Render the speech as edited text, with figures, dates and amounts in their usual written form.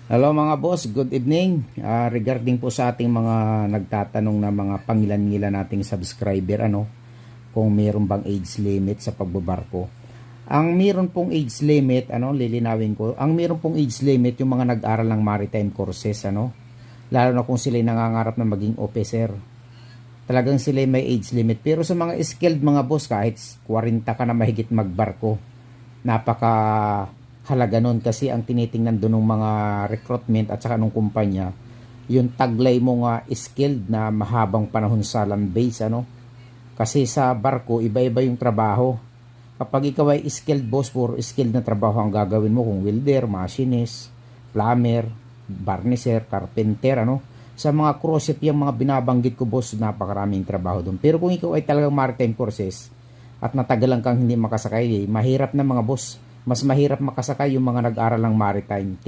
Hello mga boss, good evening. Regarding po sa ating mga nagtatanong na mga pangilan-ngilan nating subscriber, kung mayroon bang age limit sa pagbabarko. Ang mayroon pong age limit, lilinawin ko, ang mayroon pong age limit yung mga nag-aral ng maritime courses, lalo na kung sila nangangarap na maging officer. Talagang sila may age limit. Pero sa mga skilled mga boss, kahit 40 ka na mahigit magbarko, napaka halaga nun kasi ang tinitingnan doon ng mga recruitment at saka ng kumpanya yung taglay mo nga skilled na mahabang panahon sa land base, kasi sa barko iba-iba yung trabaho. Kapag ikaw ay skilled boss, for skilled na trabaho ang gagawin mo, kung welder, machinist, plumber, varnisher, carpenter, sa mga cruise ship, yung mga binabanggit ko boss, napakaraming trabaho doon. Pero kung ikaw ay talagang maritime courses at natagalan kang hindi makasakay, mahirap na mga boss. Mas mahirap makasakay yung mga nag-aral ng maritime.